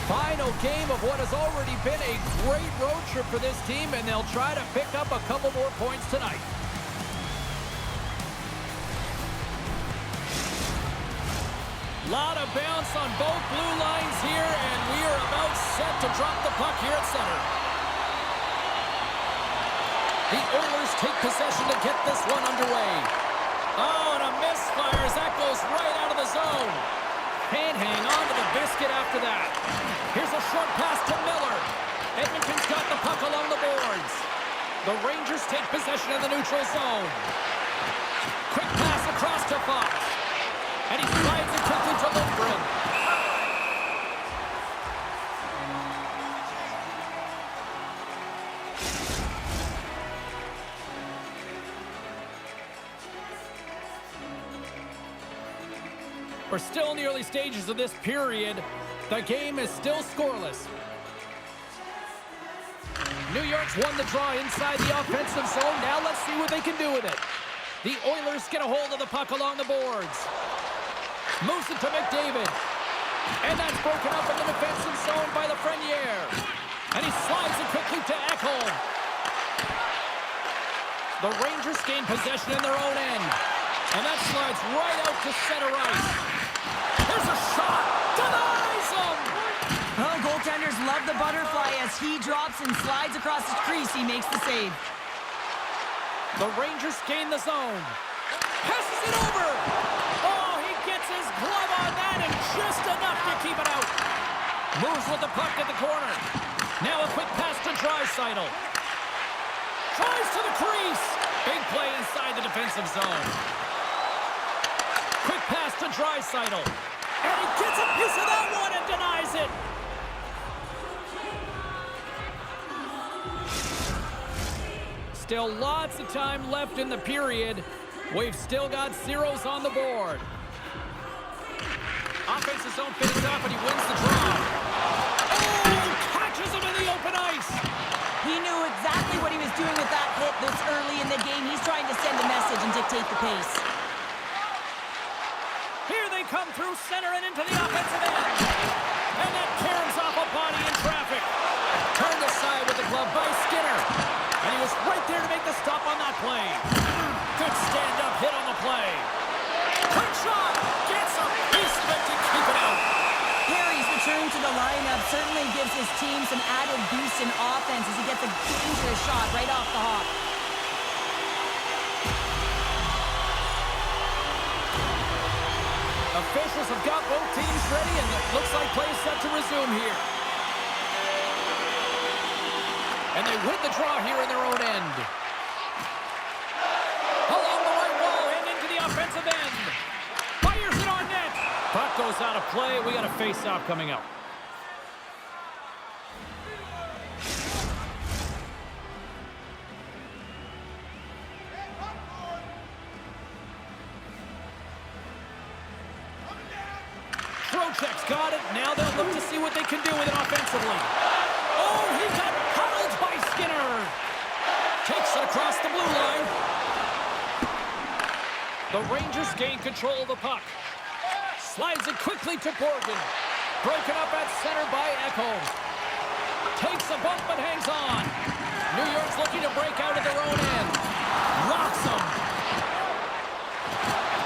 Final game of what has already been a great road trip for this team, and they'll try to pick up a couple more points tonight. Lot of bounce on both blue lines here, and we are about set to drop the puck here at center. The Oilers take possession to get this one underway. Oh, and a misfire as that goes right out of the zone. Can't hang on to the biscuit after that. Here's a short pass to Miller. Edmonton's got the puck along the boards. The Rangers take possession of the neutral zone. Quick pass across to Fox. And he slides it quickly to Lindgren. We're still in the early stages of this period. The game is still scoreless. New York's won the draw inside the offensive zone. Now let's see what they can do with it. The Oilers get a hold of the puck along the boards. Moves it to McDavid. And that's broken up in the defensive zone by Lafreniere. And he slides it quickly to Ekholm. The Rangers gain possession in their own end. And that slides right out to center ice. There's a shot. Denies him. Oh, goaltenders love the butterfly as he drops and slides across the crease. He makes the save. The Rangers gain the zone. Passes it over. Oh, he gets his glove on that and just enough to keep it out. Moves with the puck at the corner. Now a quick pass to Draisaitl. Tries to the crease. Big play inside the defensive zone. Quick pass to Draisaitl. And he gets a piece of that one and denies it. Still lots of time left in the period. We've still got zeros on the board. Offensive zone finishes off and he wins the draw. Oh, catches him in the open ice. He knew exactly what he was doing with that hit this early in the game. He's trying to send a message and dictate the pace. Here they come through center and into the offensive end. And that caroms off a body in traffic. Turned aside with the glove by Skinner. And he was right there to make the stop on that play. Good stand-up hit on the play. Quick shot. Gets a piece of it to keep it out. Perry's return to the lineup certainly gives his team some added boost in offense as he gets a dangerous shot right off the hop. Officials have got both teams ready, and it looks like play is set to resume here. And they win the draw here in their own end. Along the right wall and into the offensive end. Fires it on net. Puck goes out of play. We got a face-off coming up. Trocheck's got it. Now they'll look to see what they can do with it offensively. Oh, he got pummeled by Skinner. Takes it across the blue line. The Rangers gain control of the puck. Slides it quickly to Borgen. Broken up at center by Ekholm. Takes a bump but hangs on. New York's looking to break out of their own end. Rocks him.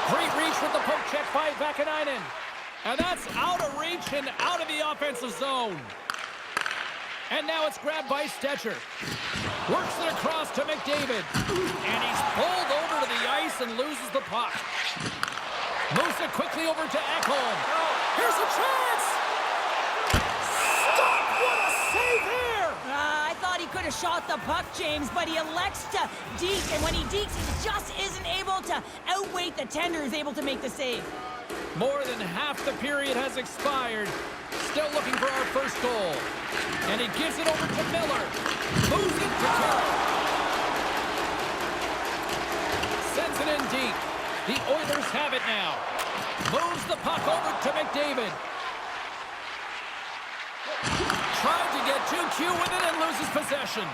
Great reach with the poke check by Vakanainen. And that's out of reach and out of the offensive zone. And now it's grabbed by Stetcher. Works it across to McDavid. And he's pulled over to the ice and loses the puck. Moves it quickly over to Ekholm. Here's a chance! Stop! What a save here! I thought he could have shot the puck, James, but he elects to deke. And when he dekes, he just isn't able to outweight the tender who's able to make the save. More than half the period has expired. Still looking for our first goal. And he gives it over to Miller. Moves it to Carroll. Sends it in deep. The Oilers have it now. Moves the puck over to McDavid. Tried to get too cute with it and loses possession.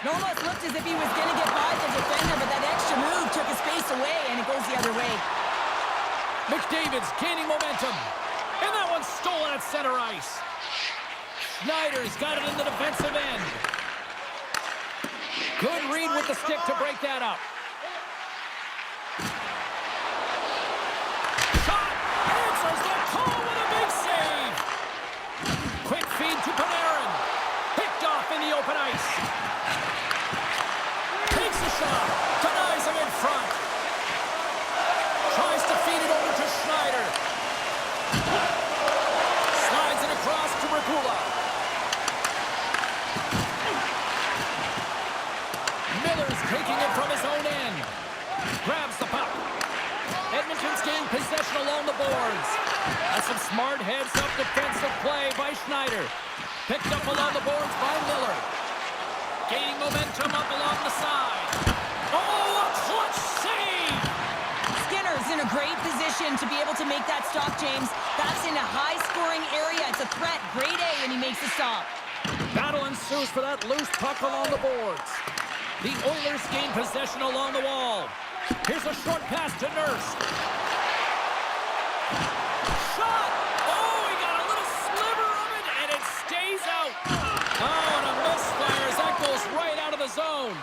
It almost looked as if he was going to get by the defender, but that extra move took his space away, and it goes the other way. McDavid's gaining momentum. And that one's stolen at center ice. Schneider's got it in the defensive end. Good read with the stick to break that up. Shot! Answers the call with a big save. Quick feed to Panarin. Picked off in the open ice. Takes a shot. Denies him in front. Tries to feed it over to Schneider. Slides it across to Rakula. Miller's taking it from his own end. Grabs the puck. Edmonton's gained possession along the boards. That's some smart heads-up defensive play by Schneider. Picked up along the boards by Miller. Gaining momentum up along the side. Oh, a clutch save! Skinner's in a great position to be able to make that stop, James. That's in a high-scoring area. It's a threat. Grade A, and he makes the stop. Battle ensues for that loose puck along the boards. The Oilers gain possession along the wall. Here's a short pass to Nurse. Shot! Oh, he got a little sliver of it, and it stays out. Oh, and a misfire as that goes right out of the zone.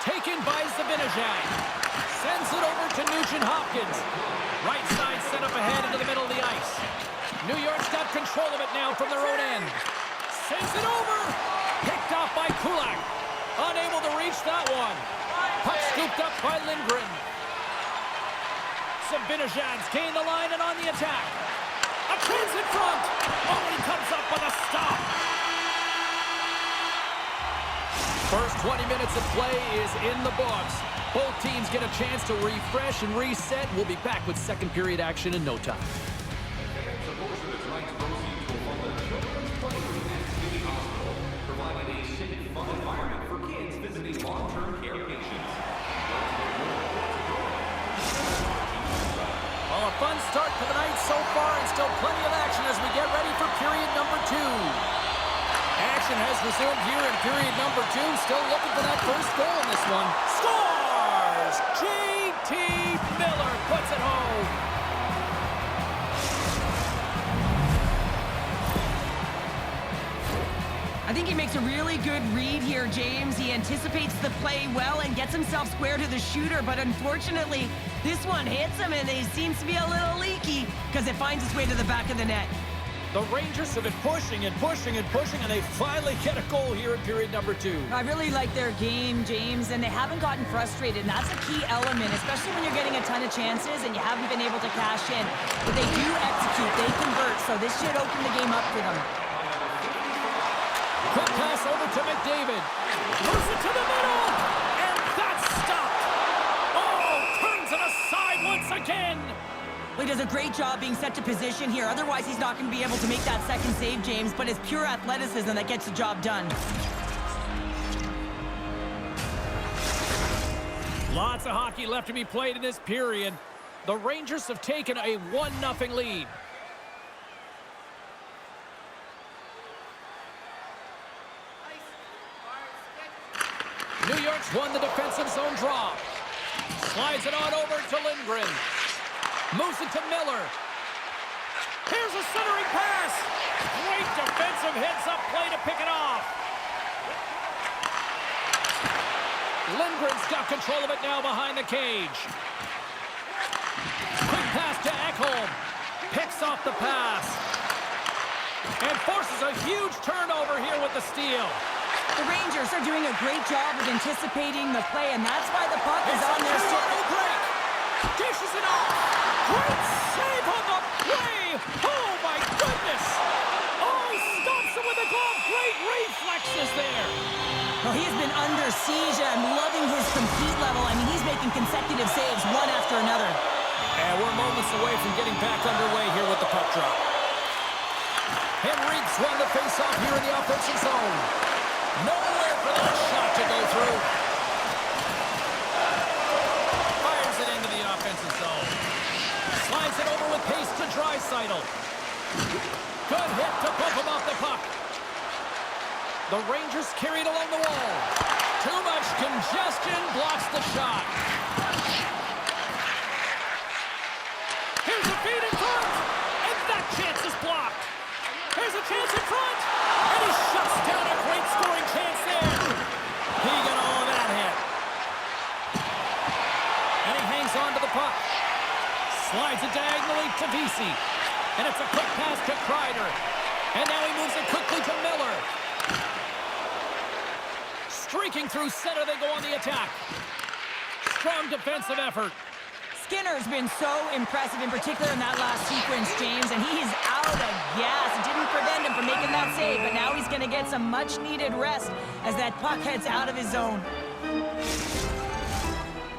Taken by Zibanejad. Sends it over to Nugent-Hopkins. Right side set up ahead into the middle of the ice. New York's got control of it now from their own end. Sends it over. Picked off by Kulak. Unable to reach that one. Puck scooped up by Lindgren. Zibanejad's gained the line and on the attack. A chance in front. Oh, he comes up with a stop. First 20 minutes of play is in the books. Both teams get a chance to refresh and reset. We'll be back with second period action in no time. Well, a fun start to the night so far, and still plenty of action as we get ready for period number 2. Action has resumed here in period number 2. Still looking for that first goal in this one. Scores! J.T. Miller puts it home. I think he makes a really good read here, James. He anticipates the play well and gets himself square to the shooter, but unfortunately, this one hits him and he seems to be a little leaky because it finds its way to the back of the net. The Rangers have been pushing and pushing and pushing, and they finally get a goal here in period number 2. I really like their game, James, and they haven't gotten frustrated, and that's a key element, especially when you're getting a ton of chances and you haven't been able to cash in. But they do execute, they convert, so this should open the game up for them. Quick pass over to McDavid. Moves it to the middle, and that's stopped. Oh, turns it aside once again. Well, he does a great job being set to position here. Otherwise, he's not going to be able to make that second save, James, but it's pure athleticism that gets the job done. Lots of hockey left to be played in this period. The Rangers have taken a 1-0 lead. New York's won the defensive zone draw. Slides it on over to Lindgren. Moves it to Miller. Here's a centering pass. Great defensive heads-up play to pick it off. Lindgren's got control of it now behind the cage. Quick pass to Ekholm. Picks off the pass. And forces a huge turnover here with the steal. The Rangers are doing a great job of anticipating the play, and that's why the puck is on their stick. Break. Dishes it off. Great save on the play. Oh, my goodness. Oh, he stops him with a glove. Great reflexes there. Well, he has been under siege, and I'm loving his compete level. I mean, he's making consecutive saves one after another. And we're moments away from getting back underway here with the puck drop. Henrique's won the face-off here in the offensive zone. Nowhere for that shot to go through. Fires it into the offensive zone. Slides it over with pace to Draisaitl. Good hit to bump him off the puck. The Rangers carry it along the wall. Too much congestion blocks the shot. Here's a feed. There's a chance in front. And he shuts down a great scoring chance there. He got all of that hit. And he hangs on to the puck. Slides it diagonally to Vesey. And it's a quick pass to Kreider. And now he moves it quickly to Miller. Streaking through center, they go on the attack. Strong defensive effort. Skinner's been so impressive, in particular in that last sequence, James, and he is out of gas. It didn't prevent him from making that save, but now he's going to get some much-needed rest as that puck heads out of his zone.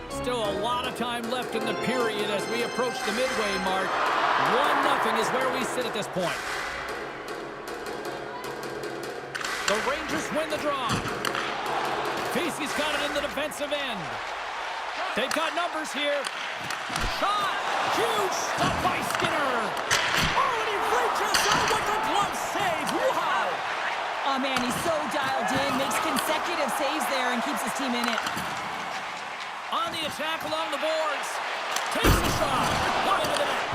Still a lot of time left in the period as we approach the midway mark. 1-0 is where we sit at this point. The Rangers win the draw. Vesey's got it in the defensive end. They've got numbers here. Shot! Huge stop by Skinner! Oh, and he reaches out with the glove save! Wow! Oh, man, he's so dialed in, makes consecutive saves there and keeps his team in it. On the attack along the boards. Takes the shot. Wide of the net.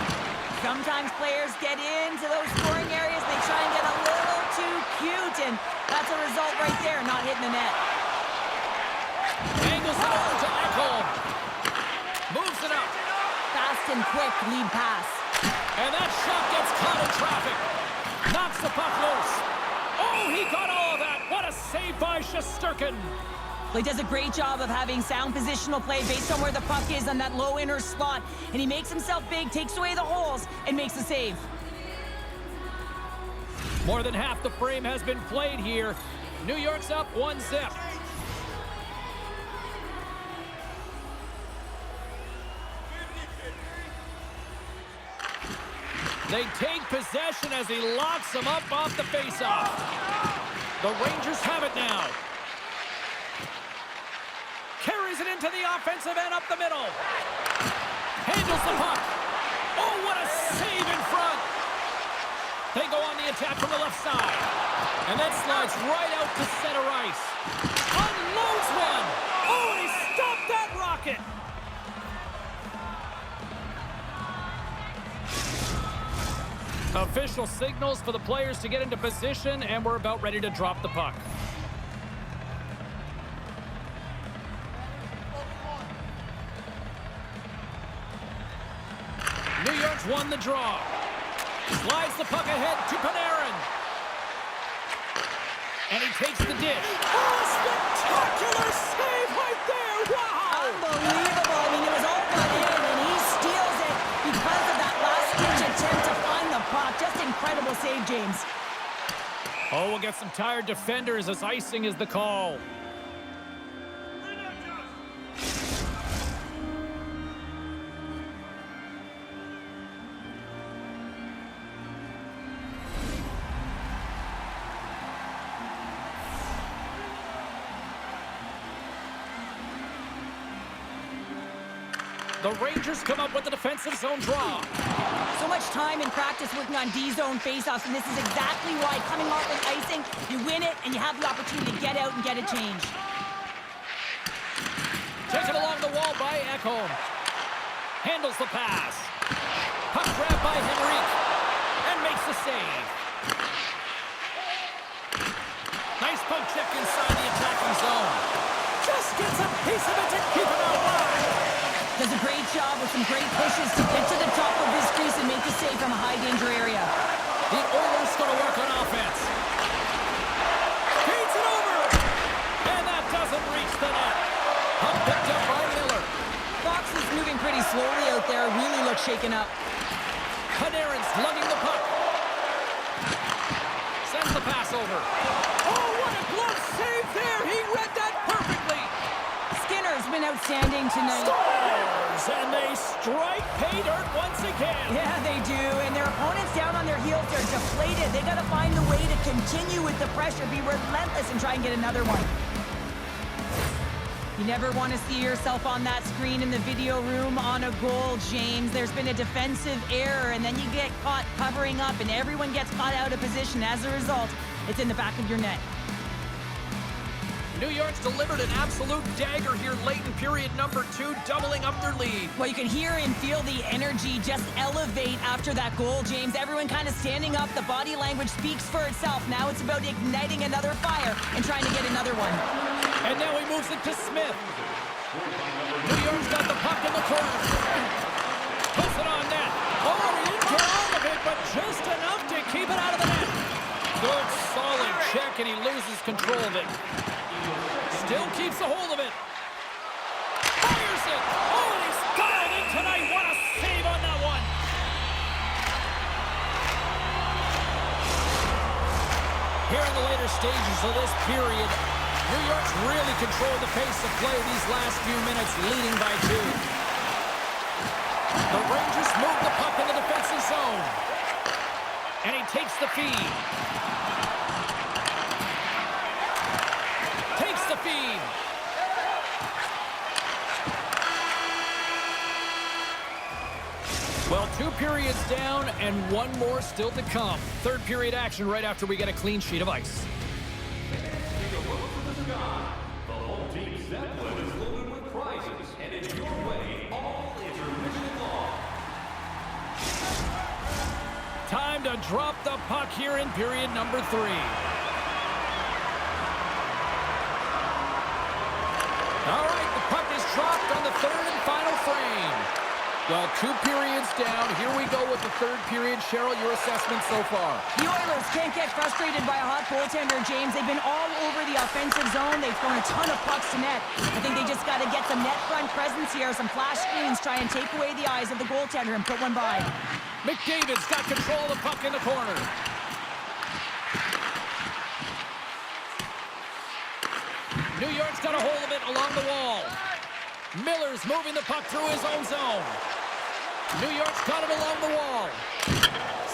Sometimes players get into those scoring areas. They try and get a little too cute, and that's a result right there, not hitting the net. Angles it over to Ekholm. Moves it up. Fast and quick lead pass. And that shot gets caught in traffic. Knocks the puck loose. Oh, he got all of that. What a save by Shesterkin. Well, he does a great job of having sound positional play based on where the puck is on that low inner slot. And he makes himself big, takes away the holes, and makes the save. More than half the frame has been played here. New York's up 1-0. They take possession as he locks them up off the faceoff. The Rangers have it now. Carries it into the offensive end up the middle. Handles the puck. Oh, what a save in front. They go on the attack from the left side. And that slides right out to center ice. Unloads one. Oh, and he stopped that rocket. Official signals for the players to get into position, and we're about ready to drop the puck. New York's won the draw. Slides the puck ahead to Panarin. And he takes the dish. Oh, spectacular save right there! Wow! Unbelievable. I mean, it was all put in, and he steals it because of that last-ditch attempt to find the puck. Just incredible save, James. Oh, we'll get some tired defenders as icing is the call. The Rangers come up with the defensive zone draw. So much time in practice working on D-zone faceoffs, and this is exactly why coming off with icing, you win it, and you have the opportunity to get out and get a change. Taken along the wall by Ekholm. Handles the pass. Puck grab by Henrique. And makes the save. Nice puck check inside the attacking zone. Just gets a piece of it to keep it out wide. Does a great job with some great pushes to get to the top of his crease and make the save from a high-danger area. The Oilers going to work on offense. Feeds it over. And that doesn't reach the net. Puck picked up by Miller. Fox is moving pretty slowly out there. Really looks shaken up. Panarin's lugging the puck. Sends the pass over. Oh, what a glove save there. He read that perfectly. Skinner's been outstanding tonight. Scores! And they strike pay dirt once again. Yeah, they do. And their opponents down on their heels, they're deflated. They got to find a way to continue with the pressure, be relentless, and try and get another one. You never want to see yourself on that screen in the video room on a goal, James. There's been a defensive error, and then you get caught covering up, and everyone gets caught out of position. As a result, it's in the back of your net. New York's delivered an absolute dagger here late in period number 2, doubling up their lead. Well, you can hear and feel the energy just elevate after that goal, James. Everyone kind of standing up. The body language speaks for itself. Now it's about igniting another fire and trying to get another one. And now he moves it to Smith. New York's got the puck in the corner. Puts it on net. Oh, he didn't get all of it, but just enough to keep it out of the net. Good, solid check, and he loses control of it. Still keeps a hold of it. Fires it. Oh, and he's got it in tonight. What a save on that one. Here in the later stages of this period, New York's really controlled the pace of play these last few minutes, leading by 2. The Rangers move the puck in the defensive zone. And he takes the feed. Takes the feed. Well, 2 periods down and 1 more still to come. Third period action right after we get a clean sheet of ice. The whole team's Zeppelin is loaded with prizes, and it's your way all intermission long. Time to drop the puck here in period number 3. All right, the puck is dropped on the third and final frame. Well, 2 periods down. Here we go with the third period. Cheryl, your assessment so far? The Oilers can't get frustrated by a hot goaltender, James. They've been all over the offensive zone. They've thrown a ton of pucks to net. I think they just got to get some net front presence here, some flash screens, try and take away the eyes of the goaltender and put one by. McDavid's got control of the puck in the corner. New York's got a hold of it along the wall. Miller's moving the puck through his own zone. New York's got it along the wall.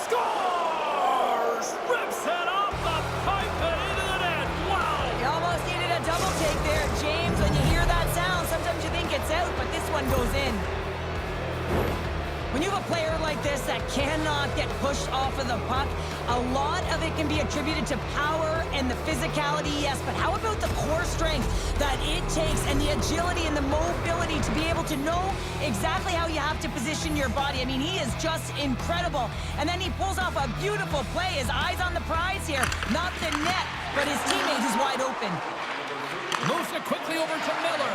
Scores! Rips it off the pipe and into the net. Wow! You almost needed a double take there, James. When you hear that sound, sometimes you think it's out, but this one goes in. When you have a player like this that cannot get pushed off of the puck, a lot of it can be attributed to power and the physicality, yes, but how about the core strength that it takes and the agility and the mobility to be able to know exactly how you have to position your body? I mean, he is just incredible. And then he pulls off a beautiful play. His eyes on the prize here, not the net, but his teammate is wide open. Moves it quickly over to Miller.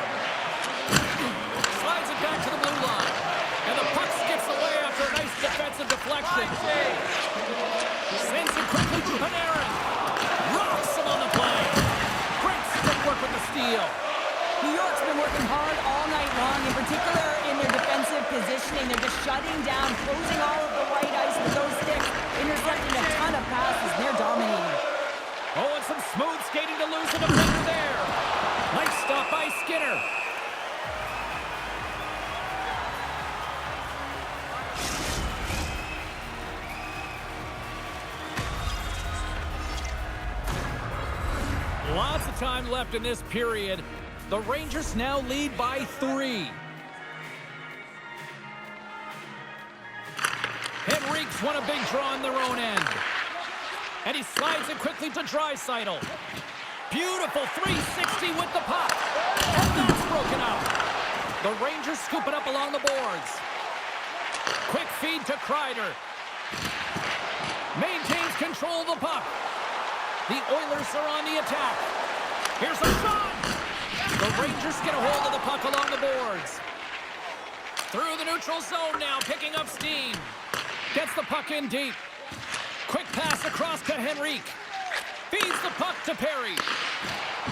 Slides it back to the blue line. And the puck skips away after a nice defensive deflection. Sends it quickly to Panarin. Rocks him on the play. Great stick work with the steal. New York's been working hard all night long, in particular in their defensive positioning. They're just shutting down, closing all of the white ice with those sticks, intercepting a ton of passes. They're dominating. Oh, and some smooth skating to lose the defender there. Nice stop by Skinner. Lots of time left in this period. The Rangers now lead by 3. Henrique's won a big draw on their own end. And he slides it quickly to Draisaitl. Beautiful 360 with the puck. And that's broken up. The Rangers scoop it up along the boards. Quick feed to Kreider. Maintains control of the puck. The Oilers are on the attack. Here's a shot. The Rangers get a hold of the puck along the boards. Through the neutral zone now, picking up steam. Gets the puck in deep. Quick pass across to Henrique. Feeds the puck to Perry.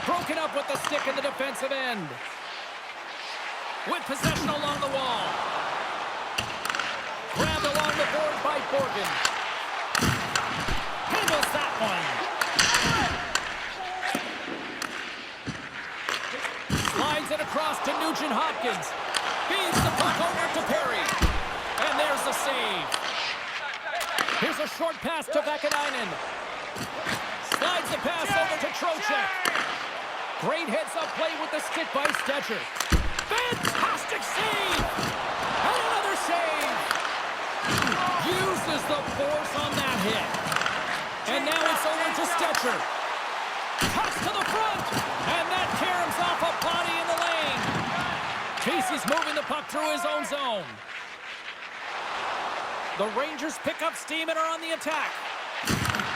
Broken up with the stick in the defensive end. With possession along the wall. Grabbed along the board by Borgen. Handles that one. Slides it across to Nugent-Hopkins. Feeds the puck over to Perry. And there's the save. Here's a short pass to Vakanainen. Slides the pass over to Trocheck. Great heads-up play with the stick by Stetcher. Fantastic save! And another save! Uses the force on that hit. And now it's over to Stetcher. Pass to the front. And that He's moving the puck through his own zone. The Rangers pick up steam and are on the attack.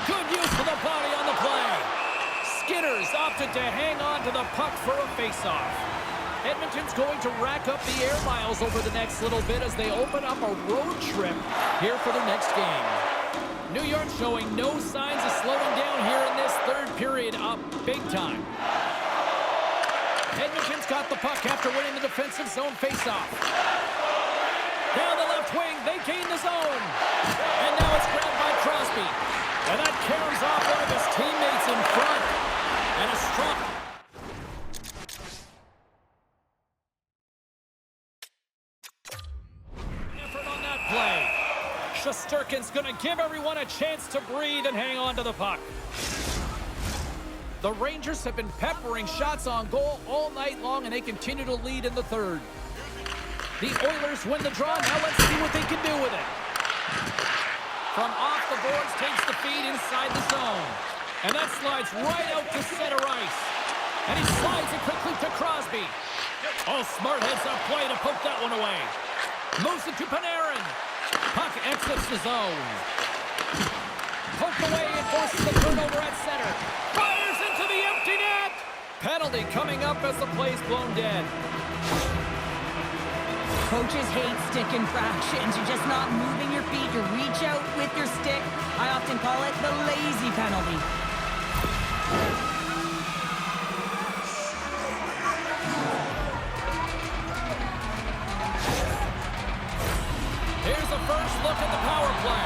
Good use of the body on the play. Skinner's opted to hang on to the puck for a faceoff. Edmonton's going to rack up the air miles over the next little bit as they open up a road trip here for their next game. New York showing no signs of slowing down here in this third period, up big time. Edmonton's got the puck after winning the defensive zone faceoff. Down the left wing, they gain the zone. And now it's grabbed by Crosby. And that caroms off one of his teammates in front. And a strong... effort on that play. Shesterkin's going to give everyone a chance to breathe and hang on to the puck. The Rangers have been peppering shots on goal all night long, and they continue to lead in the third. The Oilers win the draw. Now let's see what they can do with it. From off the boards, takes the feed inside the zone. And that slides right out to center ice. And he slides it quickly to Crosby. Oh, smart heads-up play to poke that one away. Moves it to Panarin. Puck exits the zone. Poked away and forces the turnover at center. Fires into the empty net. Penalty coming up as the play's blown dead. Coaches hate stick infractions. You're just not moving your feet. You reach out with your stick. I often call it the lazy penalty. Here's a first look at the power play.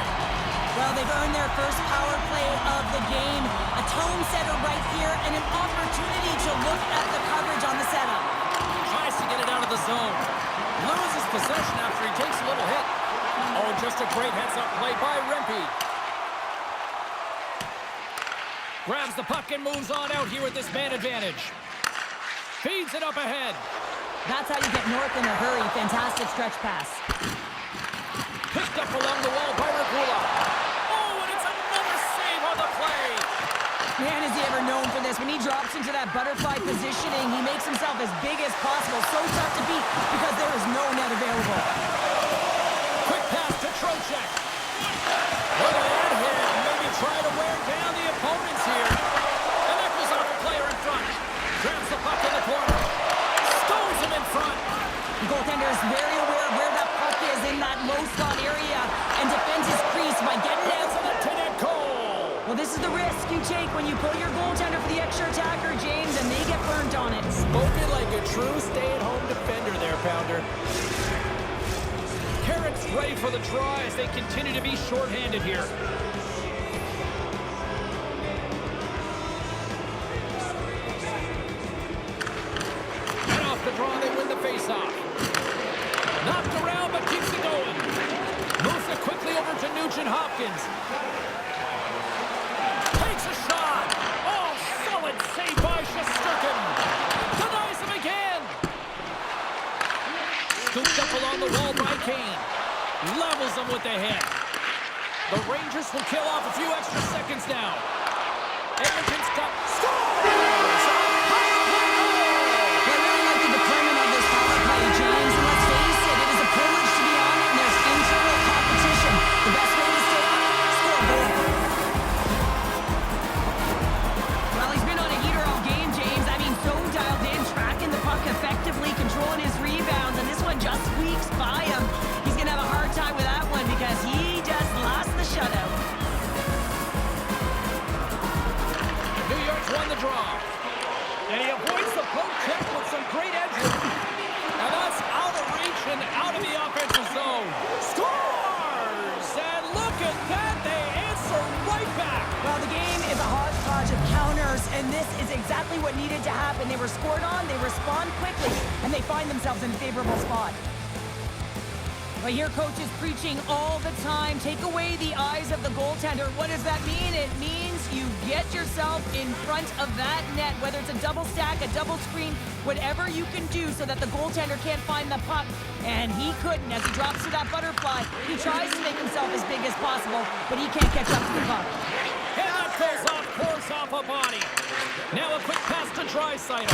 Well, they've earned their first power play of the game. A tone setter right here and an opportunity to look at the coverage on the setup. Tries to get it out of the zone. Loses possession after he takes a little hit. Oh, just a great heads-up play by Rempe. Grabs the puck and moves on out here with this man advantage. Feeds it up ahead. That's how you get north in a hurry. Fantastic stretch pass. Picked up along the wall by Regula. Oh, and it's another save on the play. Man, is he ever known for this. When he drops into that butterfly positioning, he makes himself as big as possible. So tough to beat because there is no net available. Quick pass to Trocheck. Look at that hit. Maybe try to wear down the opponents here. And that goes off a player in front. Grabs the puck in the corner. Stones him in front. The goaltender is very aware of where that puck is in that low slot area and defends his crease by getting out. Well, this is the risk you take when you pull your goaltender for the extra attacker, James, and they get burnt on it. Spoken like a true stay-at-home defender there, Pounder. Carrick's ready for the draw as they continue to be shorthanded here. And off the draw, they win the face-off. Knocked around, but keeps it going. Moves it quickly over to Nugent-Hopkins. Saved by Shesterkin. Denies him again. Scooped up along the wall by Kane. Levels him with the hit. The Rangers will kill off a few extra seconds now. Edmonton's got scores! I really like the deployment of this power play, James. And let's face it, it is a privilege to be on it, and there's internal competition. The best way to stay on it, score a goal. Effectively controlling his rebounds, and this one just squeaks by him. He's going to have a hard time with that one because he just lost the shutout. New York's won the draw. And he avoids the poke check with some great edges. And that's out of reach and out of the offensive zone. Scores! And look at that, they answer right back. Well, the game is a hodgepodge of counters, and this is exactly what needed to happen. They were scored on, they respond quickly, and they find themselves in a favorable spot. But here, coach is preaching all the time. Take away the eyes of the goaltender. What does that mean? It means you get yourself in front of that net, whether it's a double stack, a double screen, whatever you can do so that the goaltender can't find the puck. And he couldn't. As he drops to that butterfly, he tries to make himself as big as possible, but he can't catch up to the puck. And that goes off, course off a body. Now a quick pass to Draisaitl.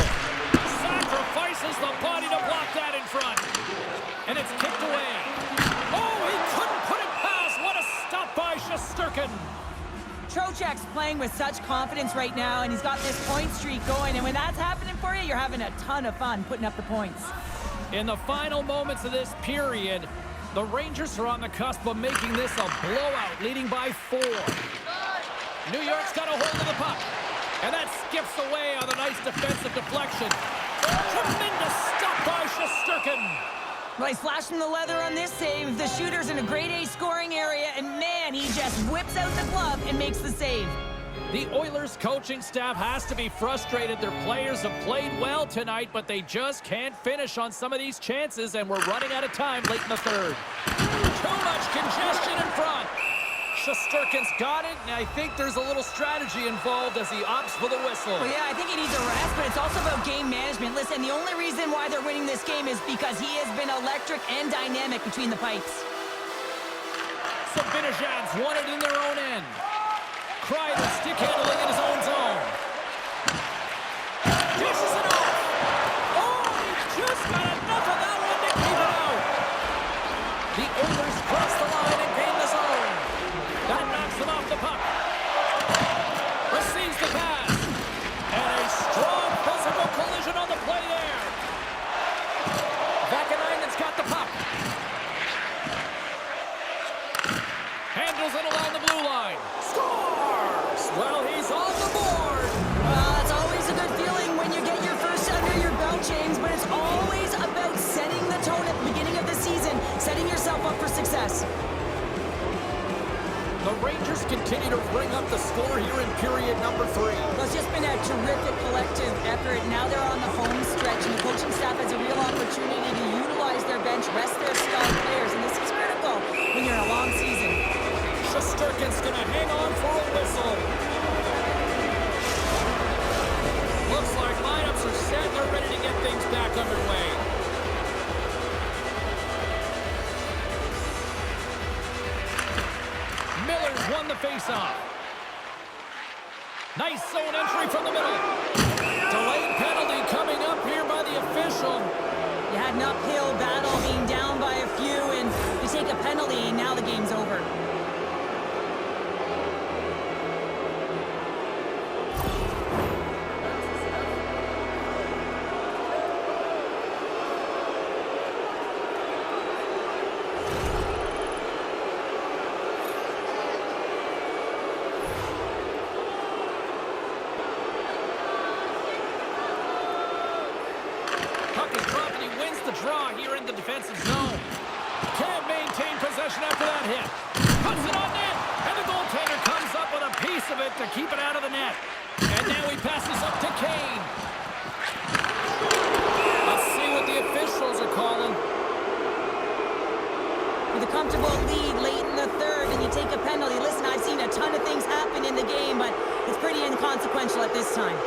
sacrifices the body to block that in front. And it's kicked away. Oh, he couldn't put it past. What a stop by Shesterkin. Trocheck's playing with such confidence right now, and he's got this point streak going. And when that's happening for you, you're having a ton of fun putting up the points. In the final moments of this period, the Rangers are on the cusp of making this a blowout, leading by 4. New York's got a hold of the puck. And that skips away on a nice defensive deflection. Tremendous stop by Shesterkin. Well, he's flashing the leather on this save. The shooter's in a grade A scoring area, and man, he just whips out the glove and makes the save. The Oilers coaching staff has to be frustrated. Their players have played well tonight, but they just can't finish on some of these chances, and we're running out of time late in the third. Too much congestion in front. Shesterkin's got it, and I think there's a little strategy involved as he opts for the whistle. Well, yeah, I think he needs a rest, but it's also about game management. Listen, the only reason why they're winning this game is because he has been electric and dynamic between the pipes. Zibanejad's won it in their own end. Kreider stick handling in his own zone. Dishes it off. Oh, he just got enough of that one to keep it out. The Oilers cross the line and gain the zone. That knocks him off the puck. Receives the pass. And a strong physical collision on the play there. Vakanainen's got the puck. Handles it along the blue line. Scores! Well, he's on the board. Well, it's always a good feeling when you get your first under your belt, James, but it's always about setting the tone at the beginning of the season, setting yourself up for success. The Rangers continue to bring up the score here in period number 3. Well, it's just been a terrific collective effort. Now they're on the home stretch, and the coaching staff has a real opportunity to utilize their bench, rest their star players, and this is critical when you're in a long season. Shesterkin's going to hang on for a whistle. Looks like lineups are set. They're ready to get things back underway. Miller's won the faceoff. Nice zone entry from the middle. Delayed penalty coming up here by the official. You had an uphill battle, being down by a few, and you take a penalty, and now the game's over. Draw here in the defensive zone. Can't maintain possession after that hit. Puts it on net, and the goaltender comes up with a piece of it to keep it out of the net. And now he passes up to Kane. Let's see what the officials are calling. With a comfortable lead late in the third, and you take a penalty. Listen, I've seen a ton of things happen in the game, but it's pretty inconsequential at this time.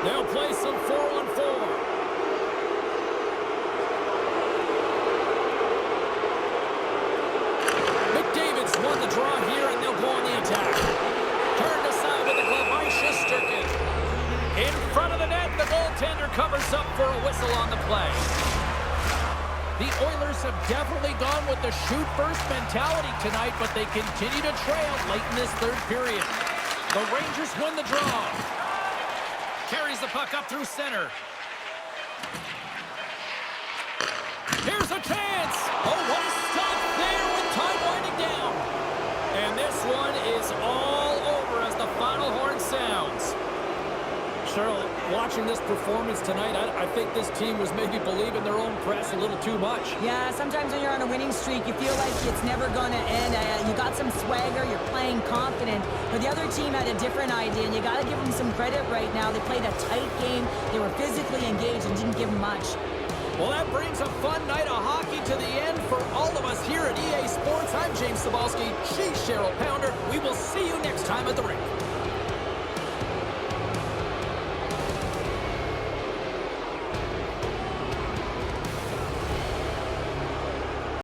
They'll play some 4-on-4. McDavid's won the draw here, and they'll go on the attack. Turned aside with the glove by Shesterkin. In front of the net, the goaltender covers up for a whistle on the play. The Oilers have definitely gone with the shoot-first mentality tonight, but they continue to trail late in this third period. The Rangers win the draw. Carries the puck up through center. Here's a chance. Oh, what a stop there with time winding down. And this one is all over as the final horn sounds. Cheryl, watching this performance tonight, I think this team was maybe believing their own press a little too much. Yeah, sometimes when you're on a winning streak, you feel like it's never going to end. You got some swagger, you're playing confident, but the other team had a different idea, and you got to give them some credit right now. They played a tight game, they were physically engaged, and didn't give them much. Well, that brings a fun night of hockey to the end for all of us here at EA Sports. I'm James Cybulski. She's Cheryl Pounder. We will see you next time at the rink.